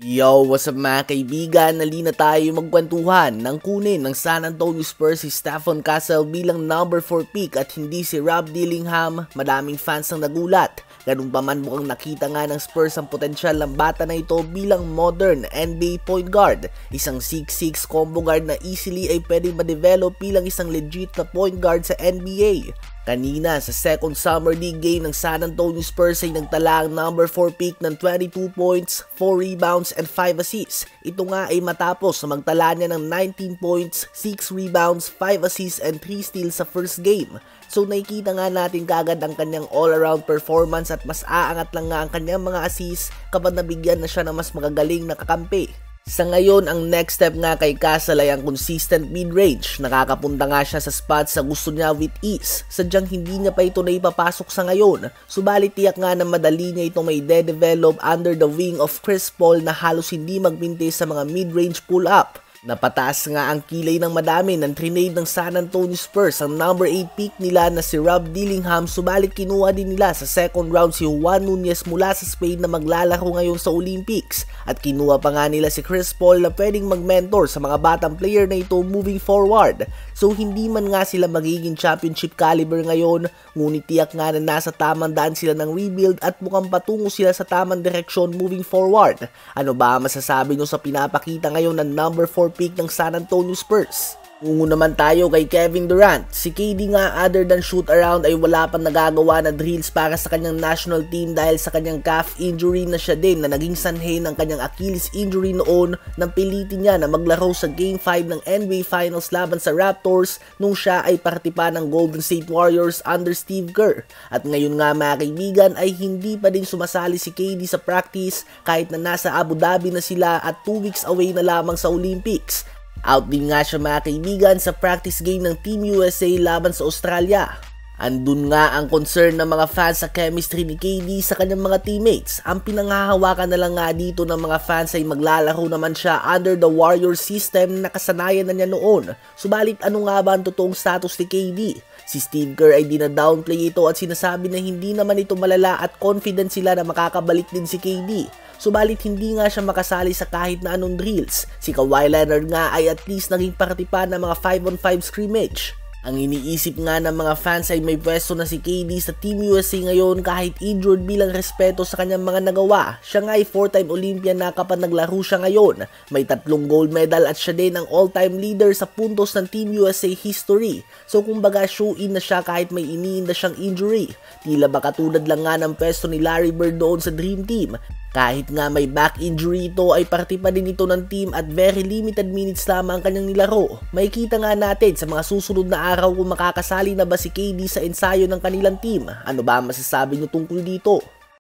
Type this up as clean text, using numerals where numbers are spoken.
Yo, what's up mga kaibigan? Nalina tayo magkwentuhan ng kunin ng San Antonio Spurs si Stephon Castle bilang number 4 pick at hindi si Rob Dillingham. Madaming fans ang nagulat. Ganun pa man mukhang nakita nga ng Spurs ang potensyal ng bata na ito bilang modern NBA point guard. Isang 6'6 combo guard na easily ay pwedeng ma-develop bilang isang legit na point guard sa NBA. Kanina sa second summer league game ng San Antonio Spurs ay nagtala ang number 4 pick ng 22 points, 4 rebounds and 5 assists. Ito nga ay matapos na magtala niya ng 19 points, 6 rebounds, 5 assists and 3 steals sa first game. So nakikita nga natin kagad ang kanyang all-around performance at mas aangat lang nga ang kanyang mga assists kapag nabigyan na siya ng mas magagaling na kakampi. Sa ngayon, ang next step nga kay Castle ay ang consistent mid-range. Nakakapunta nga siya sa spots sa gusto niya with ease. Sadyang hindi niya pa ito na ipapasok sa ngayon. Subalit tiyak nga na madali niya itong may de-develop under the wing of Chris Paul na halos hindi magpinti sa mga mid-range pull-up. Napataas nga ang kilay ng madami ng trinade ng San Antonio Spurs ang number 8 pick nila na si Rob Dillingham, subalit kinuha din nila sa second round si Juan Nunez mula sa Spain na maglalaro ngayon sa Olympics at kinuha pa nga nila si Chris Paul na pwedeng mag-mentor sa mga batang player na ito moving forward. So hindi man nga sila magiging championship caliber ngayon, ngunit tiyak nga na nasa tamang daan sila ng rebuild at mukhang patungo sila sa tamang direksyon moving forward. Ano ba masasabi nyo sa pinapakita ngayon ng number 4 pick ng San Antonio Spurs? Tungo naman tayo kay Kevin Durant. Si KD nga other than shoot around ay wala pang nagagawa na drills para sa kanyang national team dahil sa kanyang calf injury na siya din na naging sanhi ng kanyang Achilles injury noon nang pilitin niya na maglaro sa Game 5 ng NBA Finals laban sa Raptors nung siya ay parte pa ng Golden State Warriors under Steve Kerr. At ngayon nga mga kaibigan ay hindi pa din sumasali si KD sa practice kahit na nasa Abu Dhabi na sila at 2 weeks away na lamang sa Olympics. Out din nga siya mga kaibigan sa practice game ng Team USA laban sa Australia. Andun nga ang concern ng mga fans sa chemistry ni KD sa kanyang mga teammates. Ang pinanghahawakan na lang nga dito ng mga fans ay maglalaro naman siya under the Warriors system na kasanayan na niya noon. Subalit ano nga ba ang totoong status ni KD? Si Steve Kerr ay dina-downplay ito at sinasabi na hindi naman ito malala at confident sila na makakabalik din si KD. Subalit hindi nga siya makasali sa kahit na anong drills. Si Kawhi Leonard nga ay at least naging parte pa ng mga 5-on-5 scrimmage. Ang iniisip nga ng mga fans ay may pwesto na si KD sa Team USA ngayon kahit injured bilang respeto sa kanyang mga nagawa. Siya nga ay 4-time Olympian na kapag naglaro siya ngayon. May 3 gold medal at siya din ang all-time leader sa puntos ng Team USA history. So kumbaga show-in na siya kahit may iniinda siyang injury. Tila ba katulad lang nga ng pwesto ni Larry Bird doon sa Dream Team. Kahit nga may back injury ito ay parte pa din ito ng team at very limited minutes lamang ang kanyang nilaro. Makikita nga natin sa mga susunod na araw kung makakasali na ba si KD sa ensayo ng kanilang team. Ano ba masasabi nyo tungkol dito?